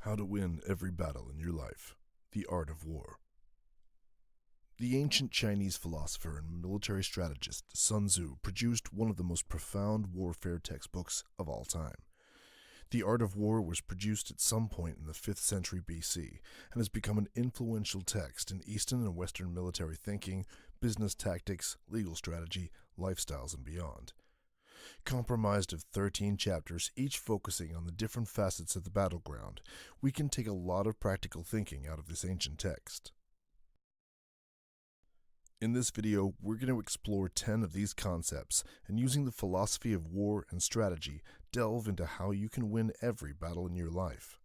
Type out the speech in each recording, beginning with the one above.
How to win every battle in your life. The Art of War. The ancient Chinese philosopher and military strategist Sun Tzu produced one of the most profound warfare textbooks of all time. The Art of War was produced at some point in the 5th century BC and has become an influential text in Eastern and Western military thinking, business tactics, legal strategy, lifestyles, and beyond. Comprised of 13 chapters, each focusing on the different facets of the battleground, we can take a lot of practical thinking out of this ancient text. In this video, we're going to explore 10 of these concepts, and using the philosophy of war and strategy, delve into how you can win every battle in your life.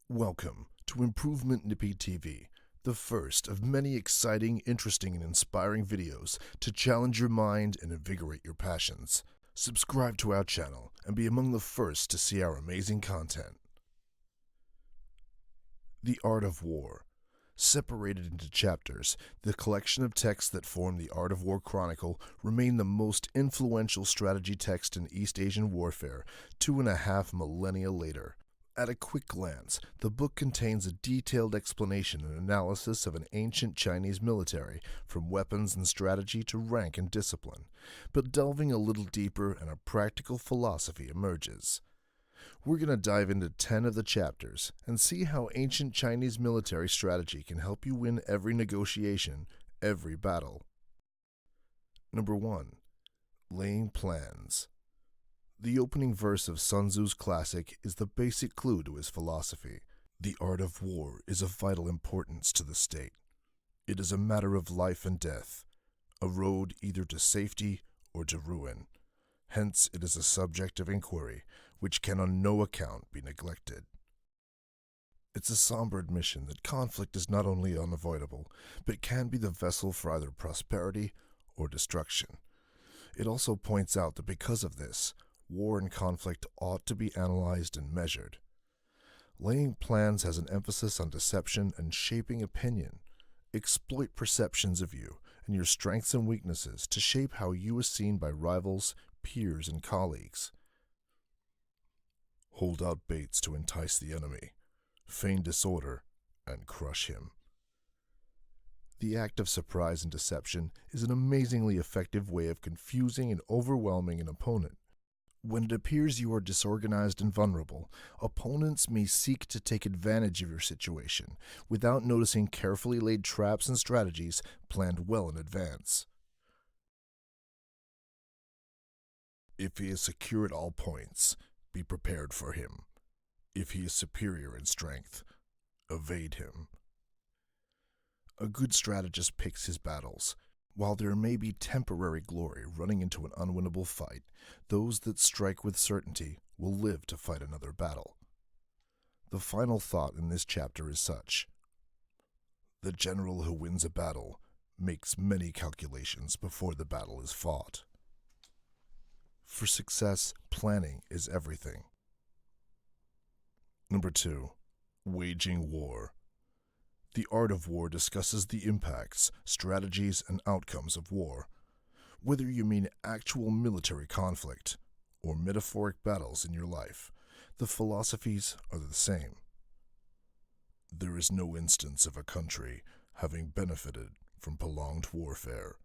Welcome to Improvement Nippy TV, the first of many exciting, interesting, and inspiring videos to challenge your mind and invigorate your passions. Subscribe to our channel and be among the first to see our amazing content. The Art of War. Separated into chapters, the collection of texts that form the Art of War Chronicle remain the most influential strategy text in East Asian warfare 2.5 millennia later. At a quick glance, the book contains a detailed explanation and analysis of an ancient Chinese military, from weapons and strategy to rank and discipline. But delving a little deeper, and a practical philosophy emerges. We're going to dive into 10 of the chapters and see how ancient Chinese military strategy can help you win every negotiation, every battle. Number 1. Laying plans. The opening verse of Sun Tzu's classic is the basic clue to his philosophy. The art of war is of vital importance to the state. It is a matter of life and death, a road either to safety or to ruin. Hence, it is a subject of inquiry, which can on no account be neglected. It's a somber admission that conflict is not only unavoidable, but can be the vessel for either prosperity or destruction. It also points out that because of this, war and conflict ought to be analyzed and measured. Laying plans has an emphasis on deception and shaping opinion. Exploit perceptions of you and your strengths and weaknesses to shape how you are seen by rivals, peers, and colleagues. Hold out baits to entice the enemy, feign disorder, and crush him. The act of surprise and deception is an amazingly effective way of confusing and overwhelming an opponent. When it appears you are disorganized and vulnerable, opponents may seek to take advantage of your situation without noticing carefully laid traps and strategies planned well in advance. If he is secure at all points, be prepared for him. If he is superior in strength, evade him. A good strategist picks his battles. While there may be temporary glory running into an unwinnable fight, those that strike with certainty will live to fight another battle. The final thought in this chapter is such: the general who wins a battle makes many calculations before the battle is fought. For success, planning is everything. Number 2. Waging war. The Art of War discusses the impacts, strategies, and outcomes of war. Whether you mean actual military conflict or metaphoric battles in your life, the philosophies are the same. There is no instance of a country having benefited from prolonged warfare.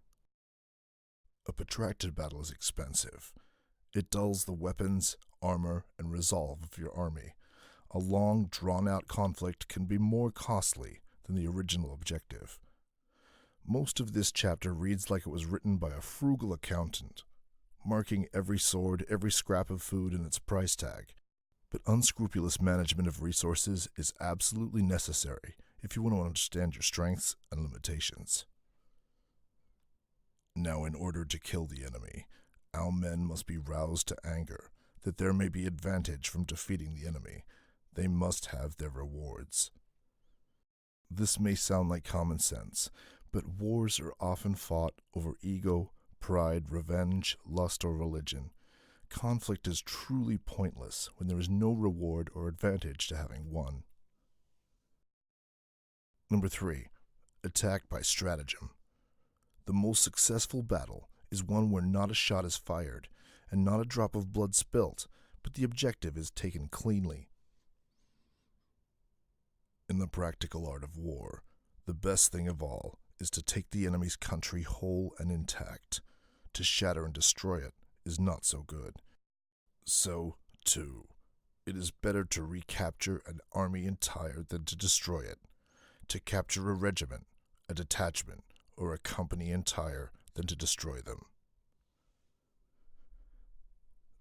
A protracted battle is expensive. It dulls the weapons, armor, and resolve of your army. A long, drawn-out conflict can be more costly than the original objective. Most of this chapter reads like it was written by a frugal accountant, marking every sword, every scrap of food, and its price tag. But unscrupulous management of resources is absolutely necessary if you want to understand your strengths and limitations. Now, in order to kill the enemy, our men must be roused to anger, that there may be advantage from defeating the enemy. They must have their rewards. This may sound like common sense, but wars are often fought over ego, pride, revenge, lust, or religion. Conflict is truly pointless when there is no reward or advantage to having won. Number 3. Attack by stratagem. The most successful battle is one where not a shot is fired and not a drop of blood spilt, but the objective is taken cleanly. In the practical art of war, the best thing of all is to take the enemy's country whole and intact. To shatter and destroy it is not so good. So, too, it is better to recapture an army entire than to destroy it. To capture a regiment, a detachment, or a company entire than to destroy them.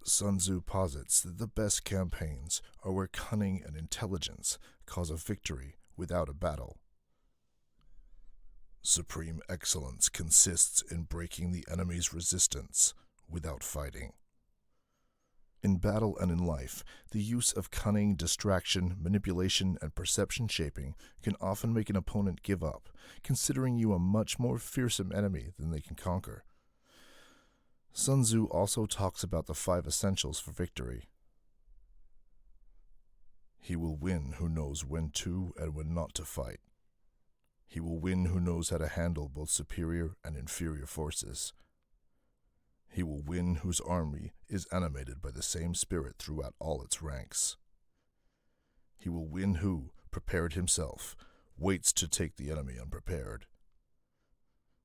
Sun Tzu posits that the best campaigns are where cunning and intelligence cause a victory without a battle. Supreme excellence consists in breaking the enemy's resistance without fighting. In battle and in life, the use of cunning, distraction, manipulation, and perception shaping can often make an opponent give up, considering you a much more fearsome enemy than they can conquer. Sun Tzu also talks about the 5 essentials for victory. He will win who knows when to and when not to fight. He will win who knows how to handle both superior and inferior forces. He will win whose army is animated by the same spirit throughout all its ranks. He will win who, prepared himself, waits to take the enemy unprepared.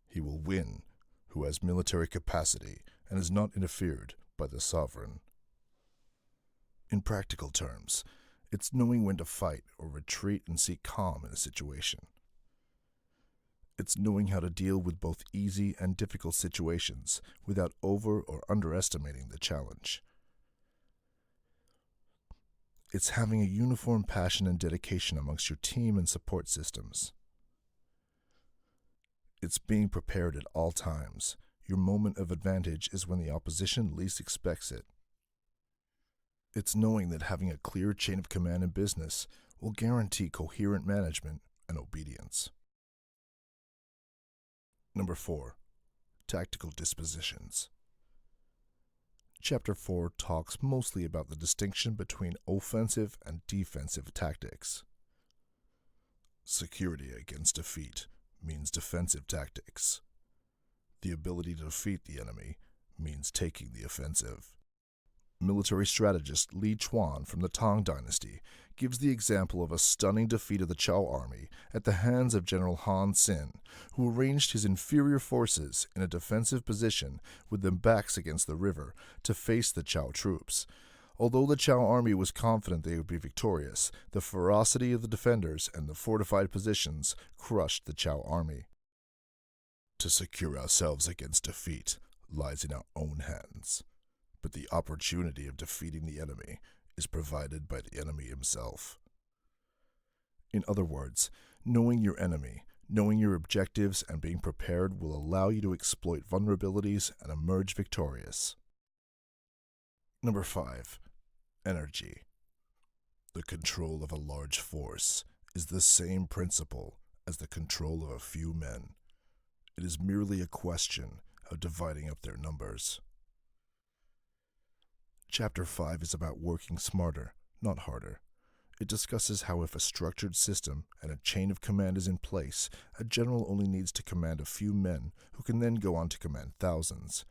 He will win who has military capacity and is not interfered by the sovereign. In practical terms, it's knowing when to fight or retreat and seek calm in a situation. It's knowing how to deal with both easy and difficult situations without over or underestimating the challenge. It's having a uniform passion and dedication amongst your team and support systems. It's being prepared at all times. Your moment of advantage is when the opposition least expects it. It's knowing that having a clear chain of command in business will guarantee coherent management and obedience. Number 4. Tactical dispositions. Chapter 4 talks mostly about the distinction between offensive and defensive tactics. Security against defeat means defensive tactics. The ability to defeat the enemy means taking the offensive. Military strategist Li Chuan from the Tang Dynasty gives the example of a stunning defeat of the Zhao army at the hands of General Han Xin, who arranged his inferior forces in a defensive position with their backs against the river to face the Zhao troops. Although the Zhao army was confident they would be victorious, the ferocity of the defenders and the fortified positions crushed the Zhao army. To secure ourselves against defeat lies in our own hands, but the opportunity of defeating the enemy is provided by the enemy himself. In other words, knowing your enemy, knowing your objectives, and being prepared will allow you to exploit vulnerabilities and emerge victorious. Number 5. Energy. The control of a large force is the same principle as the control of a few men. It is merely a question of dividing up their numbers. Chapter 5 is about working smarter, not harder. It discusses how if a structured system and a chain of command is in place, a general only needs to command a few men who can then go on to command thousands.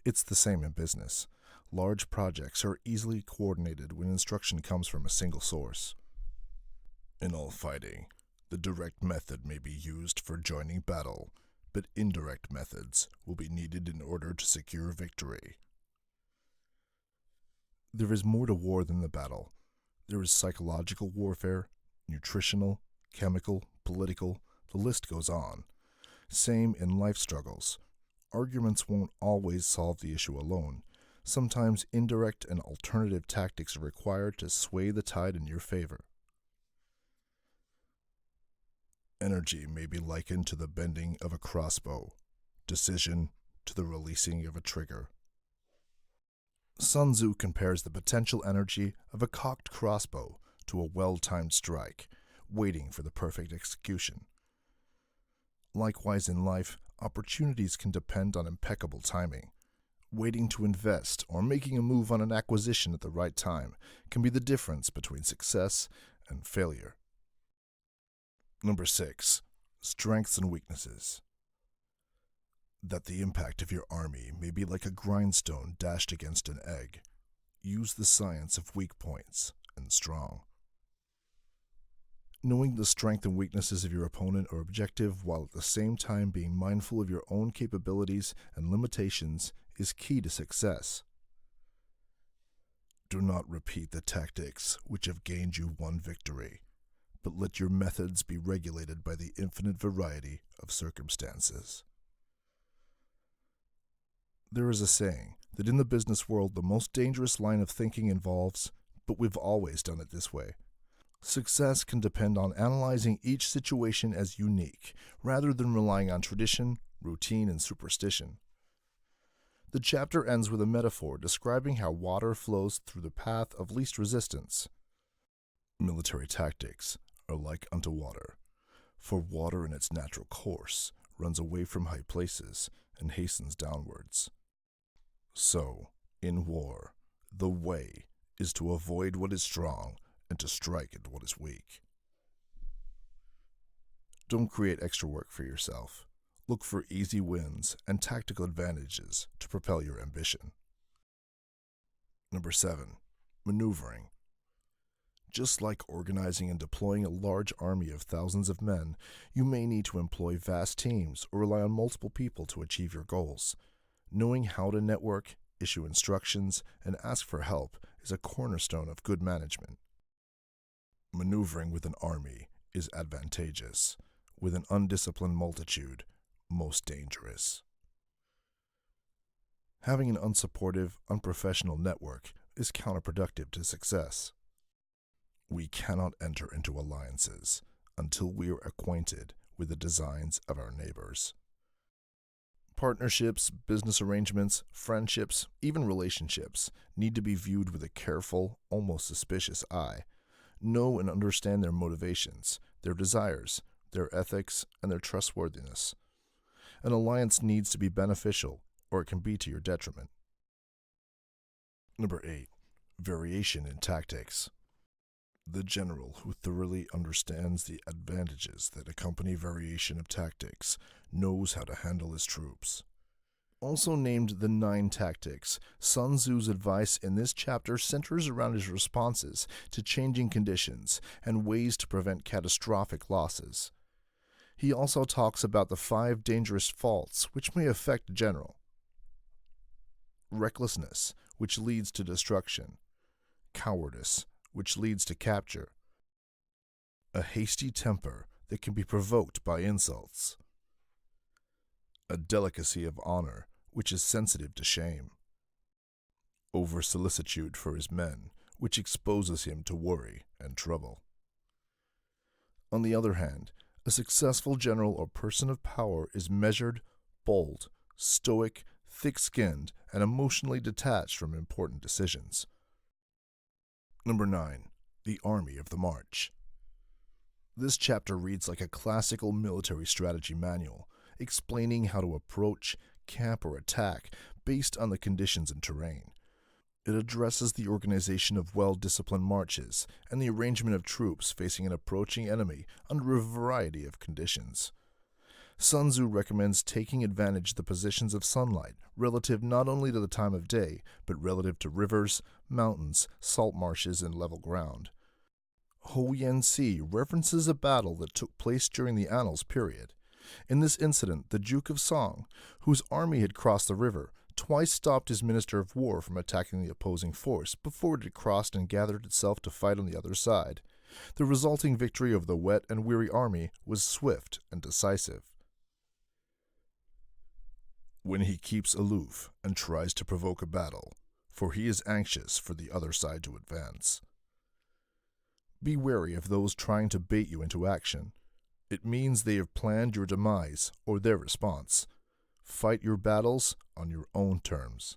It's the same in business. Large projects are easily coordinated when instruction comes from a single source. In all fighting, the direct method may be used for joining battle, but indirect methods will be needed in order to secure victory. There is more to war than the battle. There is psychological warfare, nutritional, chemical, political, the list goes on. Same in life struggles. Arguments won't always solve the issue alone. Sometimes indirect and alternative tactics are required to sway the tide in your favor. Energy may be likened to the bending of a crossbow, decision to the releasing of a trigger. Sun Tzu compares the potential energy of a cocked crossbow to a well-timed strike, waiting for the perfect execution. Likewise in life, opportunities can depend on impeccable timing. Waiting to invest or making a move on an acquisition at the right time can be the difference between success and failure. Number 6. Strengths and weaknesses. That the impact of your army may be like a grindstone dashed against an egg. Use the science of weak points and strong. Knowing the strengths and weaknesses of your opponent or objective while at the same time being mindful of your own capabilities and limitations is key to success. Do not repeat the tactics which have gained you one victory, but let your methods be regulated by the infinite variety of circumstances. There is a saying that in the business world the most dangerous line of thinking involves, but we've always done it this way. Success can depend on analyzing each situation as unique, rather than relying on tradition, routine, and superstition. The chapter ends with a metaphor describing how water flows through the path of least resistance. Military tactics are like unto water, for water in its natural course runs away from high places and hastens downwards. So, in war, the way is to avoid what is strong and to strike at what is weak. Don't create extra work for yourself. Look for easy wins and tactical advantages to propel your ambition. Number 7. Maneuvering. Just like organizing and deploying a large army of thousands of men, you may need to employ vast teams or rely on multiple people to achieve your goals. Knowing how to network, issue instructions, and ask for help is a cornerstone of good management. Maneuvering with an army is advantageous. With an undisciplined multitude, most dangerous. Having an unsupportive, unprofessional network is counterproductive to success. We cannot enter into alliances until we are acquainted with the designs of our neighbors. Partnerships, business arrangements, friendships, even relationships need to be viewed with a careful, almost suspicious eye. Know and understand their motivations, their desires, their ethics, and their trustworthiness. An alliance needs to be beneficial, or it can be to your detriment. Number 8. Variation in tactics. The general who thoroughly understands the advantages that accompany variation of tactics knows how to handle his troops. Also named the 9 Tactics, Sun Tzu's advice in this chapter centers around his responses to changing conditions and ways to prevent catastrophic losses. He also talks about the 5 dangerous faults which may affect a general. Recklessness, which leads to destruction. Cowardice, which leads to capture. A hasty temper that can be provoked by insults. A delicacy of honor, which is sensitive to shame. Over-solicitude for his men, which exposes him to worry and trouble. On the other hand, a successful general or person of power is measured, bold, stoic, thick-skinned, and emotionally detached from important decisions. Number 9. The Army of the March. This chapter reads like a classical military strategy manual, explaining how to approach, camp, or attack based on the conditions and terrain. It addresses the organization of well-disciplined marches and the arrangement of troops facing an approaching enemy under a variety of conditions. Sun Tzu recommends taking advantage of the positions of sunlight relative not only to the time of day, but relative to rivers, mountains, salt marshes, and level ground. Ho Yen Si references a battle that took place during the Annals period. In this incident, the Duke of Song, whose army had crossed the river, twice stopped his minister of war from attacking the opposing force before it had crossed and gathered itself to fight on the other side. The resulting victory of the wet and weary army was swift and decisive. When he keeps aloof and tries to provoke a battle, for he is anxious for the other side to advance. Be wary of those trying to bait you into action. It means they have planned your demise or their response. Fight your battles on your own terms.